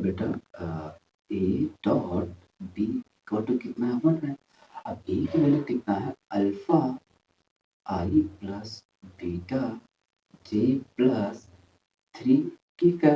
बेटा A dot B equal to कितना है 1 है। अब ए की वैल्यू कितना है अल्फा आई प्लस बीटा जे प्लस 3 ठीक है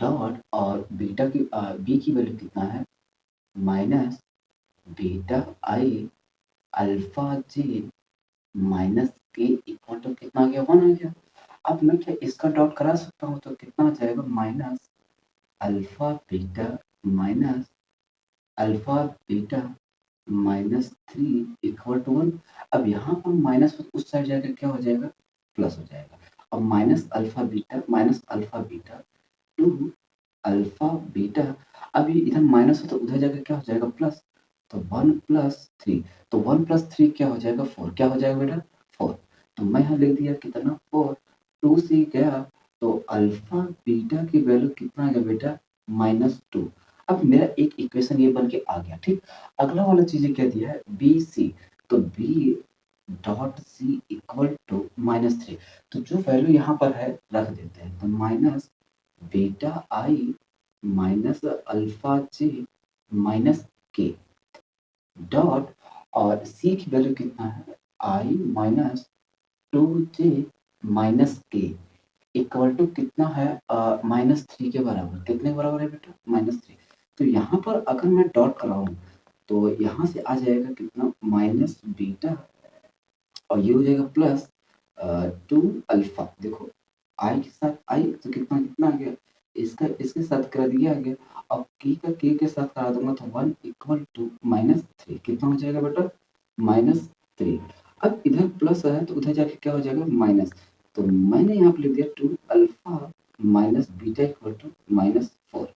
डॉट और बीटा की बी की वैल्यू कितना है माइनस बीटा आई अल्फा जे माइनस के इक्वल टू कितना आ गया 1 आ गया। अब मैं क्या इसका डॉट करा सकता हूँ तो कितना आ जाएगा minus alpha beta minus alpha beta minus 3 equal to 1। अब यहाँ पर माइनस उस साइड जाकर क्या हो जाएगा प्लस हो जाएगा। अब minus alpha beta two alpha beta. अब ये इधर माइनस हो तो उधर जाकर क्या हो जाएगा प्लस। तो 1 प्लस 3 तो 1 प्लस 3 क्या हो जाएगा 4 क्या हो जाएगा बेटा 4। तो मैं यहाँ लिख दिया कितना 4 2 से गया तो अल्फा बीटा की वैल्यू कितना आ गया बेटा -2। अब मेरा एक इक्वेशन ये बन के आ गया ठीक। अगला वाला चीज़ें क्या दिया है बी सी तो B dot C equal to -3 तो जो वैल्यू यहाँ पर है रख देते हैं तो माइनस बीटा आई माइनस अल्फा जे माइनस के डॉट और सी की वैल्यू कितना है आई माइनस 2j माइनस के इक्वल टू कितना है -3 के बराबर। कितने के बराबर है बेटा -3। तो यहाँ पर अगर मैं डॉट कराऊं तो यहाँ से आ जाएगा कितना माइनस बीटा और ये हो जाएगा प्लस 2 अल्फा। देखो आई के साथ आई तो कितना कितना आ गया इसका इसके साथ कर दिया गया। अब के के साथ करा दूंगा तो 1 इक्वल टू -3 कितना हो जाएगा बेटा -3। अब इधर प्लस है तो उधर जाके क्या हो जाएगा माइनस। तो मैंने यहाँ पे लिख दिया 2 alpha minus beta equal to -4।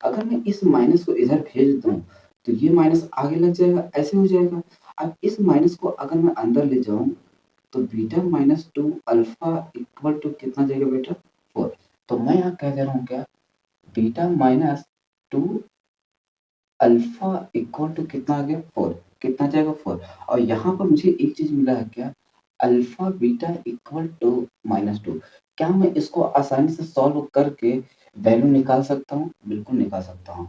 अगर मैं इस माइनस को इधर भेज दूं तो ये माइनस आगे लग जाएगा ऐसे हो जाएगा। अब इस माइनस को अगर मैं अंदर ले जाऊं तो बीटा -2 अल्फा इक्वल टू कितना जाएगा बेटा 4। तो मैं यहाँ कह दे रहा हूँ क्या बीटा -2 अल्फा इक्वल टू कितना आ गया 4 कितना जाएगा 4। और यहाँ पर मुझे एक चीज मिला है क्या अल्फा बीटा इक्वल टू -2। क्या मैं इसको आसानी से सॉल्व करके वैल्यू निकाल सकता हूँ बिल्कुल निकाल सकता हूँ।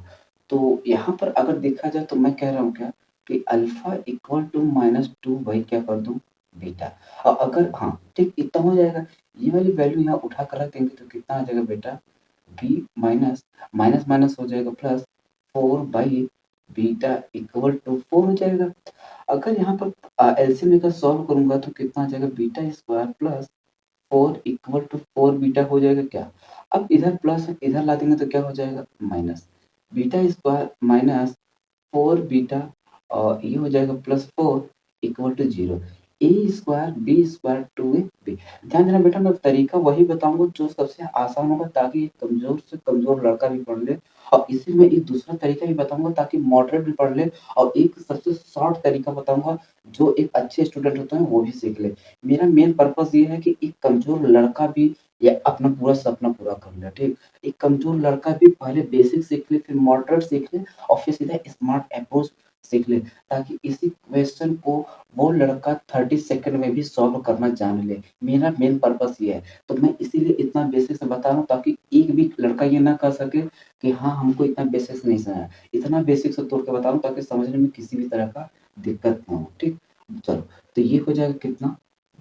तो यहाँ पर अगर देखा जाए तो मैं कह रहा हूँ क्या कि अल्फा इक्वल टू -2 वही क्या कर दूं बीटा। और अगर हाँ ठीक इतना हो जाएगा ये वाली वैल्यू यहाँ उठा कर रख देंगे तो कितना आ जाएगा बेटा बी माइनस माइनस माइनस हो जाएगा plus 4 by beta equal to 4 हो जाएगा। अगर यहाँ पर एलसीएम लेकर सॉल्व करूंगा तो कितना आ जाएगा beta square plus 4 equal to 4 beta हो जाएगा क्या। अब इधर प्लस इधर ला देंगे तो क्या हो जाएगा minus beta square minus 4 beta और ये हो जाएगा +4 equal to 0 A square B square 2ab। ध्यान देना बेटा मैं तरीका वही बताऊंगा जो सबसे आसान होगा ताकि एक कमजोर से कमजोर लड़का भी पढ़ ले। और इसी में एक दूसरा तरीका भी बताऊंगा ताकि मॉडरेट भी पढ़ ले। और एक सबसे शॉर्ट तरीका बताऊंगा जो एक अच्छे स्टूडेंट होते हैं वो भी सीख ले। मेरा मेन पर्पस ये है कि एक कमजोर लड़का भी ये अपना पूरा सपना पूरा कर ले ठीक। एक कमजोर लड़का भी पहले बेसिक सीख ले फिर मॉडरेट सीख ले और फिर सीधा स्मार्ट अप्रोच सीख ले ताकि इसी क्वेश्चन को वो लड़का 30 सेकंड में भी सॉल्व करना जान ले। मेरा मेन पर्पस ये है। तो मैं इसीलिए इतना बेसिक से बता रहा हूँ ताकि एक भी लड़का ये ना कर सके कि हाँ हमको इतना बेसिक से नहीं समझा। इतना बेसिक से तोड़ के बता रहा हूँ ताकि समझने में किसी भी तरह का दिक्कत ना हो ठीक। चलो तो ये हो जाएगा कितना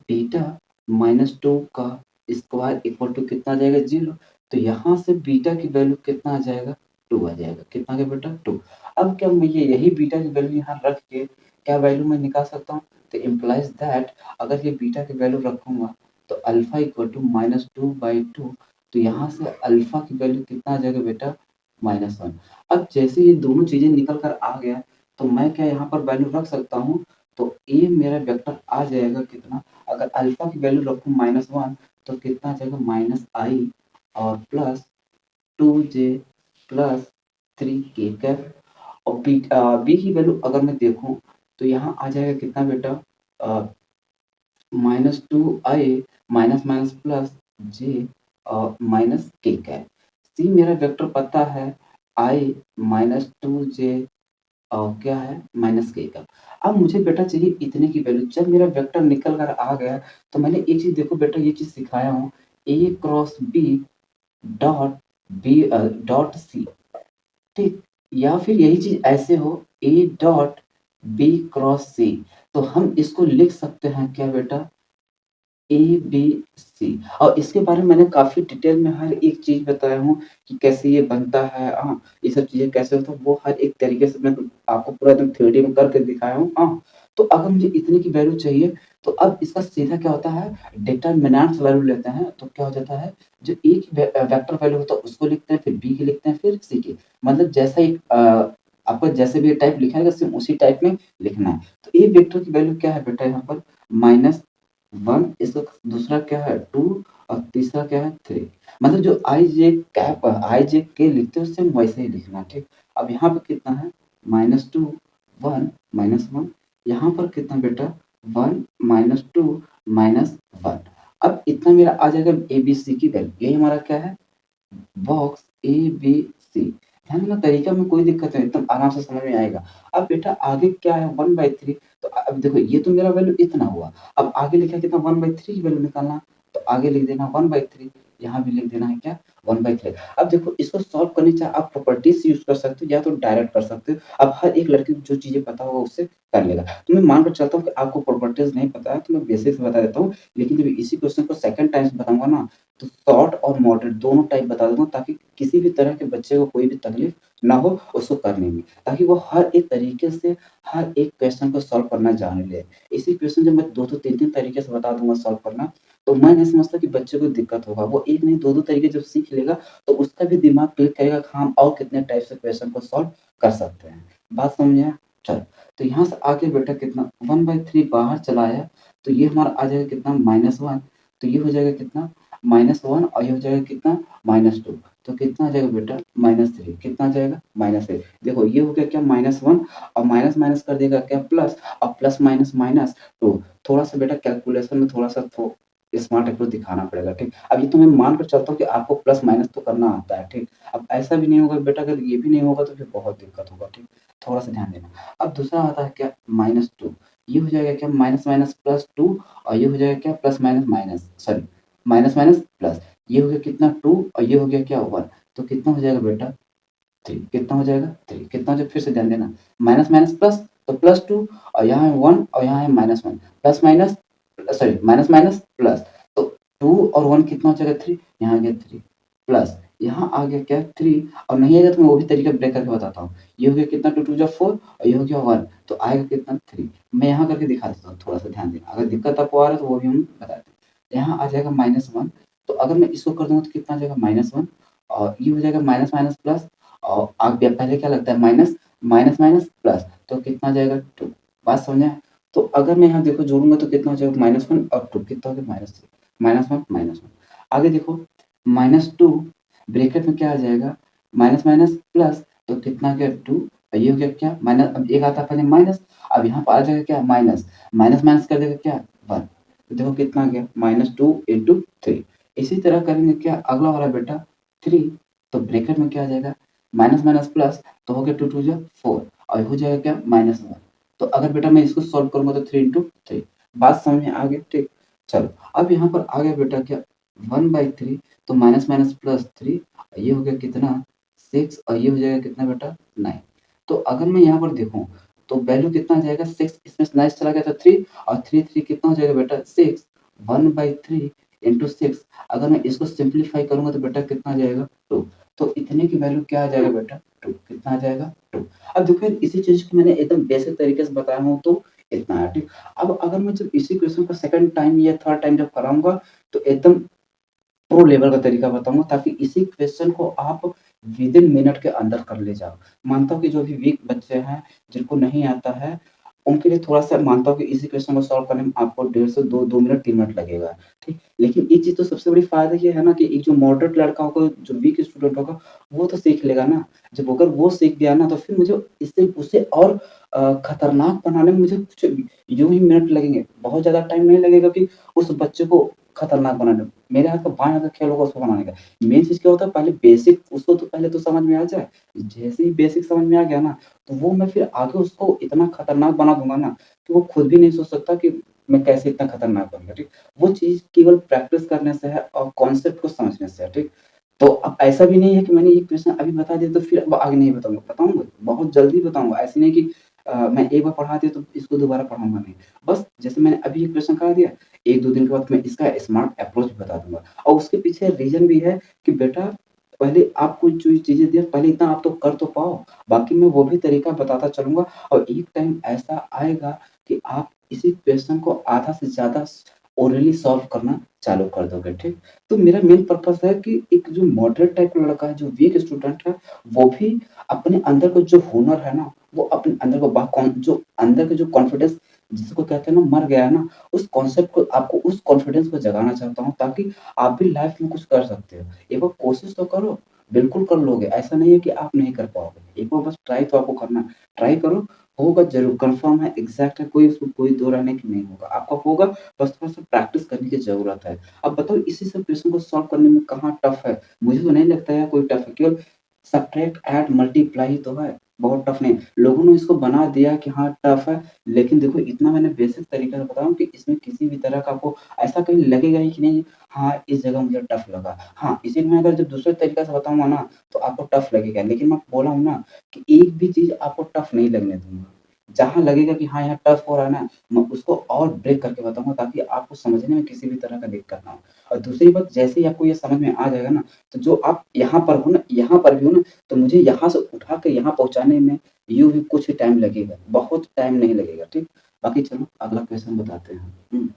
बीटा -2 का स्क्वायर इक्वल टू कितना आ जाएगा 0। तो यहाँ से बीटा की वैल्यू कितना आ जाएगा 2 आ जाएगा। कितना आ गया बेटा 2। अब क्या मैं ये यही बीटा की वैल्यू यहाँ रख के क्या वैल्यू मैं निकाल सकता हूँ तो इम्प्लाइज दैट अगर ये बीटा की वैल्यू रखूंगा तो अल्फा इक्वल टू -2/2 तो यहाँ से अल्फा की वैल्यू कितना आ जाएगा बेटा -1। अब जैसे ये दोनों चीजें निकल कर आ गया तो मैं क्या यहाँ पर वैल्यू रख सकता हूँ तो ए मेरा वेक्टर आ जाएगा कितना अगर अल्फा की वैल्यू रखूँ -1 तो कितना आ जाएगा -i और plus 2j plus 3k cap. और बी की वैल्यू अगर मैं देखूं तो यहाँ आ जाएगा कितना बेटा -2i minus minus plus j minus k cap. C मेरा वेक्टर पता है i -2j और क्या है -k का। अब मुझे बेटा चाहिए इतने की वैल्यू। जब मेरा वेक्टर निकल कर आ गया तो मैंने एक चीज देखो बेटा ये चीज सिखाया हूँ a cross b dot C ठीक? या फिर यही चीज़ ऐसे हो A dot B cross C, तो हम इसको लिख सकते हैं क्या बेटा? A, B, C. और इसके बारे में मैंने काफ़ी डिटेल में हर एक चीज़ बताया हूँ कि कैसे ये बनता है, हाँ, ये सब चीज़ें कैसे होता है, वो हर एक तरीके से मैं आपको पूरा एकदम थ्योरी में करके दिखाया हूँ, हाँ। तो अगर मुझे इतने की वैल्यू चाहिए, तो अब इसका सीधा क्या होता है, डिटरमिनेंट्स वैल्यू लेते हैं, तो क्या हो जाता है, जो ए की वेक्टर वैल्यू होता है उसको लिखते हैं, फिर बी की लिखते हैं, फिर सी की। मतलब जैसा ही आपको जैसे भी ये टाइप लिखा रहेगा सेम उसी टाइप में लिखना है। तो ए वेक्टर की वैल्यू क्या है बेटा यहाँ पर? -1, इसका दूसरा क्या है 2 और तीसरा क्या है 3। मतलब जो आई जे के लिखते हो सेम वैसे ही लिखना, ठीक। अब यहाँ पे कितना है -2 1 -1, यहाँ पर कितना बेटा 1 -2 -1। अब इतना मेरा आ जाएगा एबीसी की वैल्यू, यही हमारा क्या है बॉक्स ए बी सी। ध्यान देना तरीका में कोई दिक्कत नहीं, एकदम आराम से समझ में आएगा। अब बेटा आगे क्या है 1/3, तो अब देखो ये तो मेरा वैल्यू इतना हुआ। अब आगे लिखा कितना 1/3 की वैल्यू निकालना, तो आगे लिख देना 1/3, यहाँ भी लिख देना है क्या 1/3। अब देखो इसको सॉल्व करने चाहे आप प्रॉपर्टीज यूज कर सकते हो या तो डायरेक्ट कर सकते हो। अब हर एक लड़के को जो चीजें पता होगा उससे कर लेगा। तो मैं मानकर चलता हूँ कि आपको प्रॉपर्टीज नहीं पता है, तो मैं बेसिक्स बता देता हूँ। लेकिन जब इसी क्वेश्चन को सेकंड टाइम बताऊंगा ना, तो शॉर्ट और मॉडरेट दोनों टाइप बता दूँगा, ताकि किसी भी तरह के बच्चे को कोई भी तकलीफ ना हो उसको करने में। ताकि वो हर एक तरीके से हर एक क्वेश्चन को सॉल्व करना जान ले। इसी क्वेश्चन जब मैं 2-2 3-3 तरीके से बता दूँगा सॉल्व करना, तो मैं नहीं समझता कि बच्चे को दिक्कत होगा। वो एक नहीं 2-2 तरीके जब सीख लेगा, तो उसका भी दिमाग क्लिक करेगा कि हम और कितने टाइप से क्वेश्चन को सॉल्व कर सकते हैं। बात समझ में आया? चलो, तो यहाँ से आगे बेटा कितना 1/3 बाहर चला आया, तो ये हमारा आ जाएगा कितना -1, तो ये हो जाएगा कितना -1 और ये हो जाएगा कितना -2, तो कितना आ जाएगा बेटा -3, कितना आ जाएगा -3। देखो ये हो गया क्या -1 और माइनस माइनस कर देगा क्या प्लस, और प्लस माइनस माइनस, तो थोड़ा-सा बेटा कैलकुलेशन में थोड़ा-सा स्मार्ट अप्रोच दिखाना पड़ेगा, ठीक। अब ये तो मैं मान कर चलता हूँ कि आपको प्लस माइनस तो करना आता है, ठीक। अब ऐसा भी नहीं होगा बेटा, अगर ये भी नहीं होगा तो फिर बहुत दिक्कत होगा, ठीक। थोड़ा-सा ध्यान देना। अब दूसरा आता है क्या -2, ये हो जाएगा क्या माइनस माइनस प्लस 2 और ये हो जाएगा क्या plus minus minus sorry minus minus plus, ये हो गया कितना 2 और ये हो गया क्या 1, तो कितना हो जाएगा बेटा 3, कितना हो जाएगा 3, कितना हो जाएगा फिर से ध्यान देना, माइनस माइनस प्लस, तो प्लस 2 और यहाँ है 1 और यहाँ है -1, plus minus sorry minus minus plus, तो 2 और 1 कितना हो जाएगा 3, यहाँ आ गया 3 प्लस यहाँ आ गया क्या 3, और नहीं आएगा तो मैं वो भी तरीका ब्रेक करके बताता हूँ। ये हो गया कितना 2 2 जा 4 और ये हो गया 1, तो आएगा कितना 3। मैं यहाँ करके दिखा देता हूँ, थोड़ा-सा ध्यान देना। अगर दिक्कत आपको आ रहा है तो वो भी हम बता दें। यहाँ आ जाएगा -1, तो अगर मैं इसको कर दूँगा तो कितना आ जाएगा -1 और ये हो जाएगा माइनस माइनस प्लस और आगे पहले क्या लगता है माइनस, माइनस माइनस प्लस, तो कितना आ जाएगा 2। बात समझ में आया? तो अगर मैं यहाँ देखो जोड़ूँगा तो कितना हो जाएगा -1 और 2 कितना हो गया -3, -1 -1। आगे देखो -2 ब्रैकेट में क्या आ जाएगा माइनस माइनस प्लस, तो कितना आ गया 2 और ये हो गया क्या माइनस, अब एक आता है पहले माइनस, अब यहाँ पर आ जाएगा क्या माइनस, माइनस माइनस कर देगा क्या 1, तो देखो कितना आ गया -2 इंटू 3। इसी तरह करेंगे क्या अगला वाला बेटा 3, तो ब्रैकेट में क्या आ जाएगा माइनस माइनस प्लस, तो हो गया 2 2 जा 4 और हो जाएगा क्या -1। तो अगर बेटा मैं इसको सॉल्व करूँगा तो 3 इंटू 3। बात समझ में आ गई? ठीक। चलो अब यहाँ पर आ गया बेटा क्या 1/3, तो माइनस माइनस प्लस 3, ये हो गया कितना 6 और ये हो जाएगा कितना बेटा 9। तो अगर मैं यहाँ पर देखूँ तो वैल्यू कितना आ जाएगा 6, इसमें 9 चला गया तो 3 और 3 3 कितना हो जाएगा बेटा 6, 1/3 इंटू 6, अगर मैं इसको सिंप्लीफाई करूँगा तो बेटा कितना आ जाएगा 2। तो इतने की वैल्यू क्या आ जाएगा बेटा 2, कितना आ जाएगा 2। अब देखो यार इसी चीज़ को मैंने एकदम बेसिक तरीके से बताया हूँ तो इतना है, ठीक। अब अगर मैं जब इसी क्वेश्चन को सेकंड टाइम या थर्ड टाइम जब कराऊँगा तो एकदम प्रो लेवल का तरीका बताऊँगा, ताकि इसी क्वेश्चन को आप विदिन मिनट के अंदर कर ले जाओ। मानता हूँ कि जो भी वीक बच्चे हैं, जिनको नहीं आता है, उनके लिए थोड़ा-सा मानता हूँ कि इसी क्वेश्चन को सॉल्व करने में आपको डेढ़ से 2 मिनट 3 मिनट लगेगा, ठीक। लेकिन एक चीज़ तो सबसे बड़ी फ़ायदा ये है ना कि एक जो मॉडरेट लड़का होगा, जो वीक स्टूडेंट होगा, वो तो सीख लेगा ना। जब अगर वो सीख गया ना तो फिर मुझे इससे उसे और खतरनाक बनाने में मुझे कुछ यूँ ही मिनट लगेंगे। बहुत ज़्यादा टाइम नहीं लगेगा कि उस बच्चे को खतरनाक बनाने में। मेरे हाथ का बाएँ हाथ का खेल होगा उसको बनाने का। मेन चीज़ क्या होता है पहले बेसिक उसको तो पहले तो समझ में आ जाए। जैसे ही बेसिक समझ में आ गया ना, तो वो मैं फिर आगे उसको इतना खतरनाक बना दूँगा ना, कि वो खुद भी नहीं सोच सकता कि मैं कैसे इतना खतरनाक बनूँगा, ठीक? वो चीज़ केवल प्रैक्टिस करने से है और कॉन्सेप्ट को समझने से है, ठीक? तो अब ऐसा भी नहीं है कि मैंने एक क्वेश्चन अभी बता दिया तो फिर अब आगे नहीं बताऊँगा, बताऊँगा, बहुत जल्दी बताऊँगा। ऐसे नहीं कि मैं एक बार पढ़ा दिया तो इसको दोबारा पढ़ाऊँगा नहीं। बस जैसे मैंने अभी एक क्वेश्चन करा दिया, 1-2 दिन के बाद मैं इसका स्मार्ट अप्रोच बता दूँगा और उसके पीछे रीज़न भी है कि बेटा पहले आपको जो चीज़ें दिया पहले इतना आप तो कर तो पाओ, बाकी मैं वो भी तरीका बताता चलूँगा और एक टाइम ऐसा आएगा कि आप इसी क्वेश्चन को आधा से ज़्यादा ओरली सॉल्व करना चालू कर दोगे, ठीक? तो मेरा मेन पर्पज़ है कि एक जो मॉडरेट टाइप का लड़का है, जो वीक स्टूडेंट है, वो भी अपने अंदर का जो हुनर है ना, वो अपने अंदर को जो अंदर का जो कॉन्फिडेंस जिसको कहते हैं ना मर गया है ना, उस कॉन्सेप्ट को आपको उस कॉन्फिडेंस को जगाना चाहता हूँ ताकि आप भी लाइफ़ में कुछ कर सकते हो। एक बार कोशिश तो करो, बिल्कुल कर लोगे, ऐसा नहीं है कि आप नहीं कर पाओगे। एक बार बस ट्राई तो आपको करना है। ट्राई करो, होगा ज़रूर, कन्फर्म है, एग्ज़ैक्ट है, कोई उसमें कोई दो राय नहीं कि नहीं होगा। आपका होगा, बस थोड़ा-सा प्रैक्टिस करने की ज़रूरत है। अब बताओ इसी सब क्वेश्चन को सॉल्व करने में कहाँ टफ है? मुझे तो नहीं लगता है कोई टफ है, केवल सब्ट्रैक्ट, ऐड, मल्टीप्लाई ही तो है, बहुत टफ नहीं। लोगों ने इसको बना दिया कि हाँ टफ है, लेकिन देखो इतना मैंने बेसिक तरीका से बताया हूँ कि इसमें किसी भी तरह का आपको ऐसा कहीं लगेगा ही कि नहीं हाँ, इस जगह मुझे टफ लगा। हाँ, इसी में अगर जब दूसरे तरीके से बताऊँगा ना, तो आपको टफ लगेगा, लेकिन मैं बोला हूँ ना कि एक भी चीज़ आपको टफ नहीं लगने दूँगा। जहाँ लगेगा कि हाँ, यहाँ टफ हो रहा है ना, मैं उसको और ब्रेक करके बताऊँगा ताकि आपको समझने में किसी भी तरह का दिक्कत ना हो। और दूसरी बात जैसे ही आपको ये समझ में आ जाएगा ना, तो जो आप यहाँ पर हो ना यहाँ पर भी हो ना, तो मुझे यहाँ से उठा के यहाँ पहुँचाने में यूँ भी कुछ ही टाइम लगेगा, बहुत टाइम नहीं लगेगा, ठीक? बाकी चलो अगला क्वेश्चन बताते हैं। हुँ।